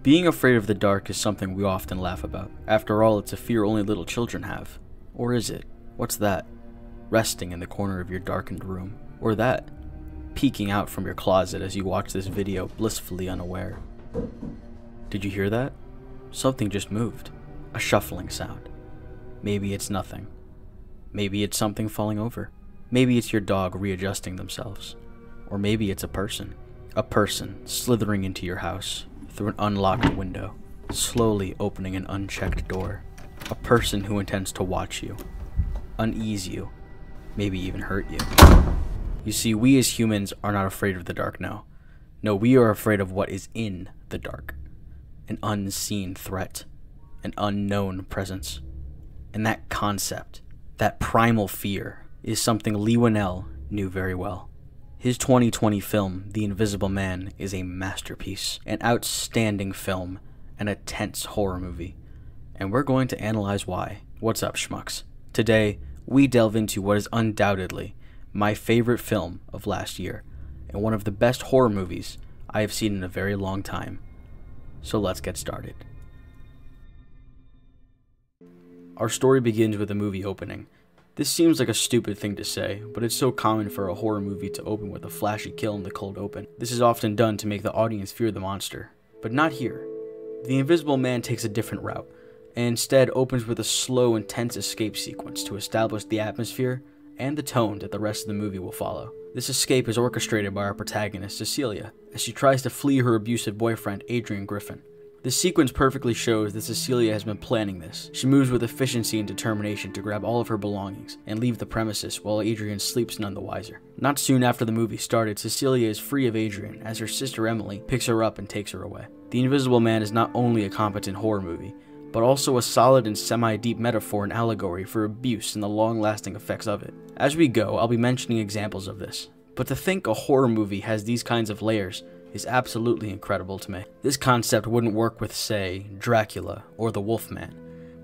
Being afraid of the dark is something we often laugh about. After all, it's a fear only little children have. Or is it? What's that? Resting in the corner of your darkened room. Or that? Peeking out from your closet as you watch this video blissfully unaware. Did you hear that? Something just moved. A shuffling sound. Maybe it's nothing. Maybe it's something falling over. Maybe it's your dog readjusting themselves. Or maybe it's a person. A person slithering into your house through an unlocked window, slowly opening an unchecked door. A person who intends to watch you, unease you, maybe even hurt you. You see, we as humans are not afraid of the dark, no. No, we are afraid of what is in the dark. An unseen threat, an unknown presence. And that concept, that primal fear, is something Leigh Whannell knew very well. His 2020 film, The Invisible Man, is a masterpiece, an outstanding film, and a tense horror movie. And we're going to analyze why. What's up, schmucks? Today, we delve into what is undoubtedly my favorite film of last year, and one of the best horror movies I have seen in a very long time. So let's get started. Our story begins with a movie opening. This seems like a stupid thing to say, but it's so common for a horror movie to open with a flashy kill in the cold open. This is often done to make the audience fear the monster. But not here. The Invisible Man takes a different route, and instead opens with a slow, intense escape sequence to establish the atmosphere and the tone that the rest of the movie will follow. This escape is orchestrated by our protagonist, Cecilia, as she tries to flee her abusive boyfriend, Adrian Griffin. This sequence perfectly shows that Cecilia has been planning this. She moves with efficiency and determination to grab all of her belongings and leave the premises while Adrian sleeps none the wiser. Not soon after the movie started, Cecilia is free of Adrian as her sister Emily picks her up and takes her away. The Invisible Man is not only a competent horror movie, but also a solid and semi-deep metaphor and allegory for abuse and the long-lasting effects of it. As we go, I'll be mentioning examples of this, but to think a horror movie has these kinds of layers is absolutely incredible to me. This concept wouldn't work with, say, Dracula or the Wolfman,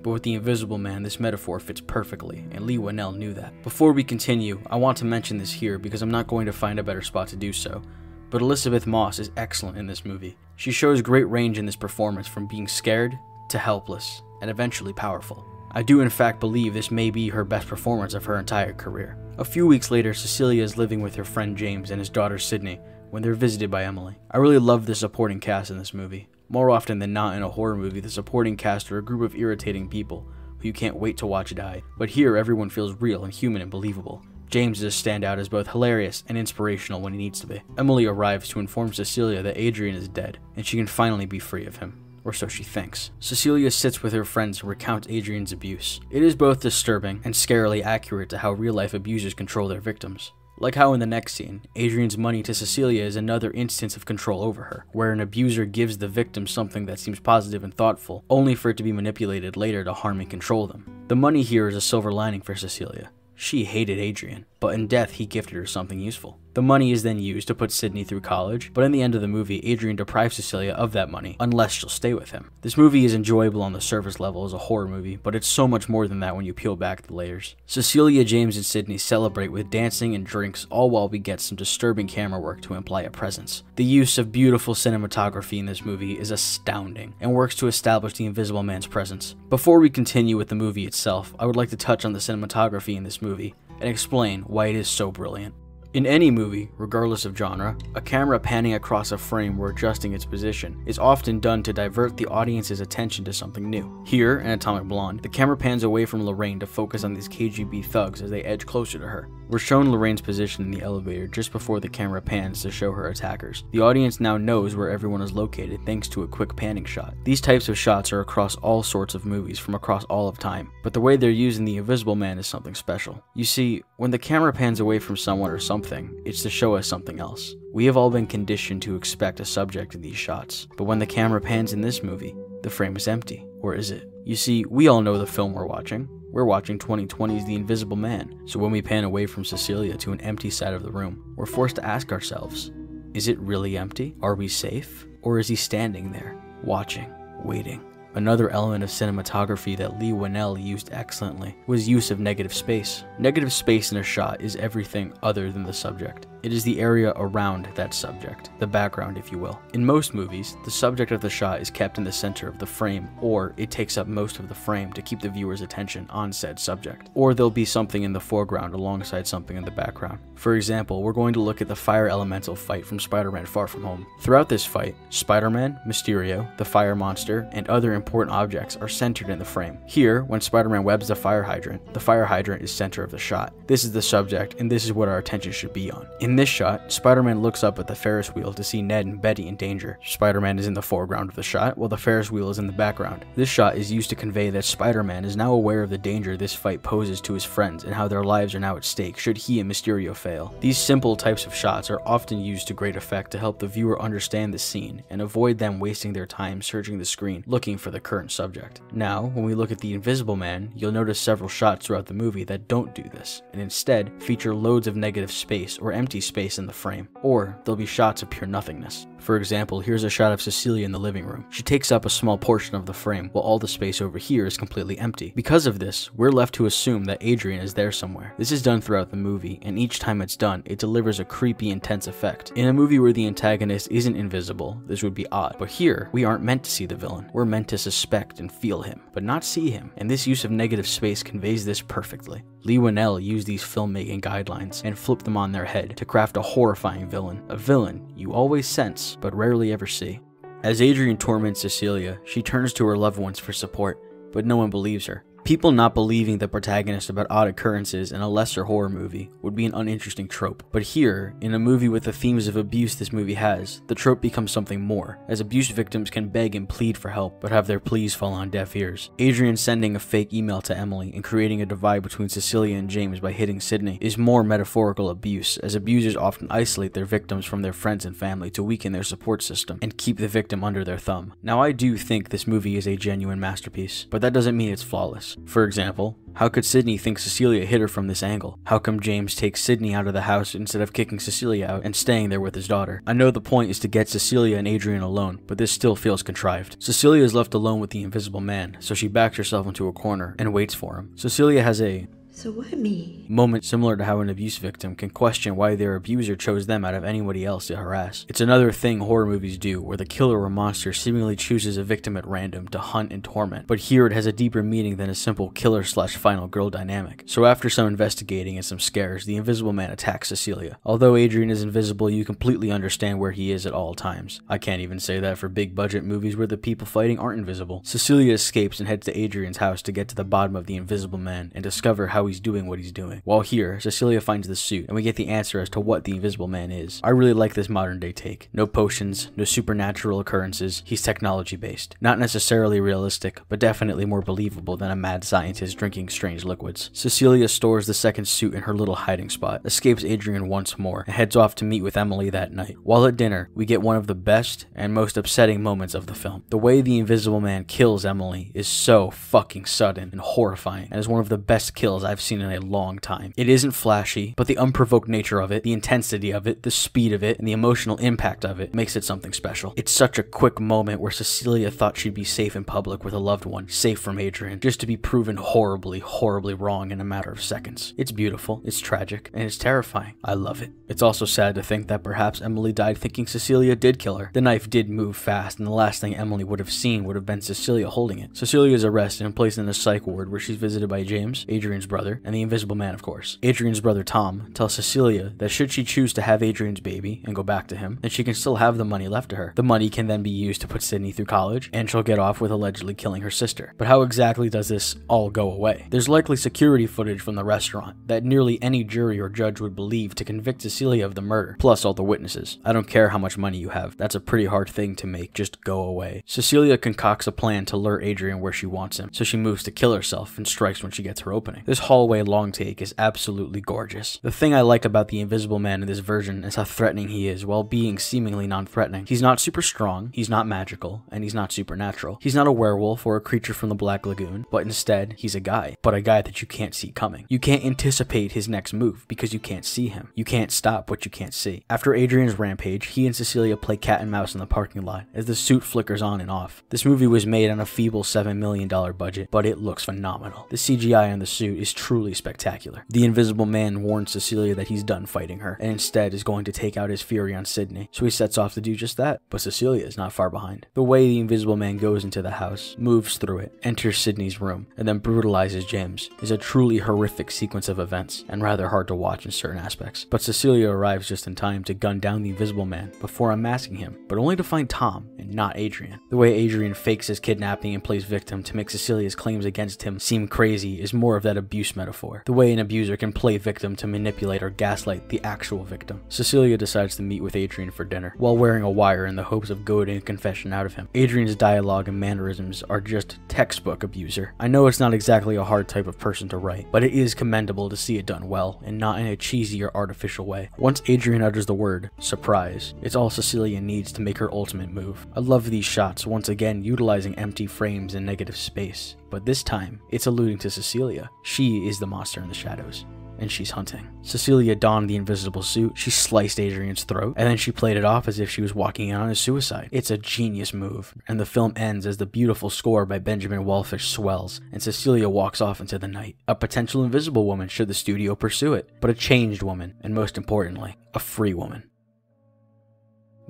but with the Invisible Man, this metaphor fits perfectly, and Leigh Whannell knew that. Before we continue, I want to mention this here because I'm not going to find a better spot to do so, but Elisabeth Moss is excellent in this movie. She shows great range in this performance, from being scared to helpless, and eventually powerful. I do in fact believe this may be her best performance of her entire career. A few weeks later, Cecilia is living with her friend James and his daughter Sydney when they're visited by Emily. I really love the supporting cast in this movie. More often than not in a horror movie, the supporting cast are a group of irritating people who you can't wait to watch die. But here, everyone feels real and human and believable. James is a standout as both hilarious and inspirational when he needs to be. Emily arrives to inform Cecilia that Adrian is dead, and she can finally be free of him. Or so she thinks. Cecilia sits with her friends and recounts Adrian's abuse. It is both disturbing and scarily accurate to how real-life abusers control their victims. Like how in the next scene, Adrian's money to Cecilia is another instance of control over her, where an abuser gives the victim something that seems positive and thoughtful, only for it to be manipulated later to harm and control them. The money here is a silver lining for Cecilia. She hated Adrian, but in death he gifted her something useful. The money is then used to put Sydney through college, but in the end of the movie, Adrian deprives Cecilia of that money, unless she'll stay with him. This movie is enjoyable on the surface level as a horror movie, but it's so much more than that when you peel back the layers. Cecilia, James, and Sydney celebrate with dancing and drinks, all while we get some disturbing camera work to imply a presence. The use of beautiful cinematography in this movie is astounding, and works to establish the Invisible Man's presence. Before we continue with the movie itself, I would like to touch on the cinematography in this movie, and explain why it is so brilliant. In any movie, regardless of genre, a camera panning across a frame or adjusting its position is often done to divert the audience's attention to something new. Here, in Atomic Blonde, the camera pans away from Lorraine to focus on these KGB thugs as they edge closer to her. We're shown Lorraine's position in the elevator just before the camera pans to show her attackers. The audience now knows where everyone is located thanks to a quick panning shot. These types of shots are across all sorts of movies from across all of time, but the way they're used in The Invisible Man is something special. You see, when the camera pans away from someone or something, it's to show us something else. We have all been conditioned to expect a subject in these shots, but when the camera pans in this movie, the frame is empty. Or is it? You see, we all know the film we're watching. We're watching 2020's The Invisible Man, so when we pan away from Cecilia to an empty side of the room, we're forced to ask ourselves, is it really empty? Are we safe? Or is he standing there, watching, waiting? Another element of cinematography that Leigh Whannell used excellently was use of negative space. Negative space in a shot is everything other than the subject. It is the area around that subject, the background if you will. In most movies, the subject of the shot is kept in the center of the frame, or it takes up most of the frame to keep the viewer's attention on said subject. Or there'll be something in the foreground alongside something in the background. For example, we're going to look at the fire elemental fight from Spider-Man Far From Home. Throughout this fight, Spider-Man, Mysterio, the fire monster, and other important objects are centered in the frame. Here, when Spider-Man webs the fire hydrant is center of the shot. This is the subject, and this is what our attention should be on. In this shot, Spider-Man looks up at the Ferris wheel to see Ned and Betty in danger. Spider-Man is in the foreground of the shot, while the Ferris wheel is in the background. This shot is used to convey that Spider-Man is now aware of the danger this fight poses to his friends and how their lives are now at stake should he and Mysterio fail. These simple types of shots are often used to great effect to help the viewer understand the scene and avoid them wasting their time searching the screen looking for the current subject. Now, when we look at the Invisible Man, you'll notice several shots throughout the movie that don't do this, and instead feature loads of negative space or empty space in the frame, or there'll be shots of pure nothingness. For example, here's a shot of Cecilia in the living room. She takes up a small portion of the frame, while all the space over here is completely empty. Because of this, we're left to assume that Adrian is there somewhere. This is done throughout the movie, and each time it's done, it delivers a creepy, intense effect. In a movie where the antagonist isn't invisible, this would be odd. But here, we aren't meant to see the villain. We're meant to suspect and feel him, but not see him, and this use of negative space conveys this perfectly. Leigh Whannell used these filmmaking guidelines and flipped them on their head to craft a horrifying villain. A villain you always sense, but rarely ever see. As Adrian torments Cecilia, she turns to her loved ones for support, but no one believes her. People not believing the protagonist about odd occurrences in a lesser horror movie would be an uninteresting trope. But here, in a movie with the themes of abuse this movie has, the trope becomes something more, as abuse victims can beg and plead for help, but have their pleas fall on deaf ears. Adrian sending a fake email to Emily and creating a divide between Cecilia and James by hitting Sydney is more metaphorical abuse, as abusers often isolate their victims from their friends and family to weaken their support system and keep the victim under their thumb. Now, I do think this movie is a genuine masterpiece, but that doesn't mean it's flawless. For example, how could Sydney think Cecilia hit her from this angle? How come James takes Sydney out of the house instead of kicking Cecilia out and staying there with his daughter? I know the point is to get Cecilia and Adrian alone, but this still feels contrived. Cecilia is left alone with the Invisible Man, so she backs herself into a corner and waits for him. Cecilia has a "So why me?" moment similar to how an abuse victim can question why their abuser chose them out of anybody else to harass. It's another thing horror movies do, where the killer or monster seemingly chooses a victim at random to hunt and torment, but here it has a deeper meaning than a simple killer/final girl dynamic. So after some investigating and some scares, the Invisible Man attacks Cecilia. Although Adrian is invisible, you completely understand where he is at all times. I can't even say that for big budget movies where the people fighting aren't invisible. Cecilia escapes and heads to Adrian's house to get to the bottom of the Invisible Man and discover how he's doing what he's doing. While here, Cecilia finds the suit, and we get the answer as to what the Invisible Man is. I really like this modern day take. No potions, no supernatural occurrences, he's technology based. Not necessarily realistic, but definitely more believable than a mad scientist drinking strange liquids. Cecilia stores the second suit in her little hiding spot, escapes Adrian once more, and heads off to meet with Emily that night. While at dinner, we get one of the best and most upsetting moments of the film. The way the Invisible Man kills Emily is so fucking sudden and horrifying, and is one of the best kills I've seen in a long time. It isn't flashy, but the unprovoked nature of it, the intensity of it, the speed of it, and the emotional impact of it makes it something special. It's such a quick moment where Cecilia thought she'd be safe in public with a loved one, safe from Adrian, just to be proven horribly, horribly wrong in a matter of seconds. It's beautiful, it's tragic, and it's terrifying. I love it. It's also sad to think that perhaps Emily died thinking Cecilia did kill her. The knife did move fast, and the last thing Emily would have seen would have been Cecilia holding it. Cecilia is arrested and placed in a psych ward where she's visited by James, Adrian's brother, and the Invisible Man, of course. Adrian's brother Tom tells Cecilia that should she choose to have Adrian's baby and go back to him, then she can still have the money left to her. The money can then be used to put Sydney through college, and she'll get off with allegedly killing her sister. But how exactly does this all go away? There's likely security footage from the restaurant that nearly any jury or judge would believe to convict Cecilia of the murder, plus all the witnesses. I don't care how much money you have, that's a pretty hard thing to make just go away. Cecilia concocts a plan to lure Adrian where she wants him, so she moves to kill herself and strikes when she gets her opening. This hallway long take is absolutely gorgeous. The thing I like about the Invisible Man in this version is how threatening he is while being seemingly non-threatening. He's not super strong, he's not magical, and he's not supernatural. He's not a werewolf or a creature from the Black Lagoon, but instead, he's a guy. But a guy that you can't see coming. You can't anticipate his next move because you can't see him. You can't stop what you can't see. After Adrian's rampage, he and Cecilia play cat and mouse in the parking lot as the suit flickers on and off. This movie was made on a feeble $7 million budget, but it looks phenomenal. The CGI on the suit is truly spectacular. The Invisible Man warns Cecilia that he's done fighting her, and instead is going to take out his fury on Sydney, so he sets off to do just that, but Cecilia is not far behind. The way the Invisible Man goes into the house, moves through it, enters Sydney's room, and then brutalizes James is a truly horrific sequence of events, and rather hard to watch in certain aspects. But Cecilia arrives just in time to gun down the Invisible Man before unmasking him, but only to find Tom and not Adrian. The way Adrian fakes his kidnapping and plays victim to make Cecilia's claims against him seem crazy is more of that abuse metaphor. The way an abuser can play victim to manipulate or gaslight the actual victim. Cecilia decides to meet with Adrian for dinner, while wearing a wire in the hopes of goading a confession out of him. Adrian's dialogue and mannerisms are just textbook abuser. I know it's not exactly a hard type of person to write, but it is commendable to see it done well, and not in a cheesy or artificial way. Once Adrian utters the word, surprise, it's all Cecilia needs to make her ultimate move. I love these shots, once again utilizing empty frames and negative space, but this time, it's alluding to Cecilia. She is the monster in the shadows, and she's hunting. Cecilia donned the invisible suit, she sliced Adrian's throat, and then she played it off as if she was walking in on a suicide. It's a genius move, and the film ends as the beautiful score by Benjamin Wallfisch swells, and Cecilia walks off into the night. A potential invisible woman should the studio pursue it, but a changed woman, and most importantly, a free woman.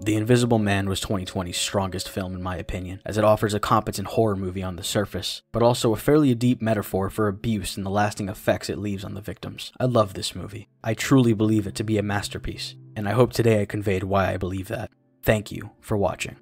The Invisible Man was 2020's strongest film in my opinion, as it offers a competent horror movie on the surface, but also a fairly deep metaphor for abuse and the lasting effects it leaves on the victims. I love this movie. I truly believe it to be a masterpiece, and I hope today I conveyed why I believe that. Thank you for watching.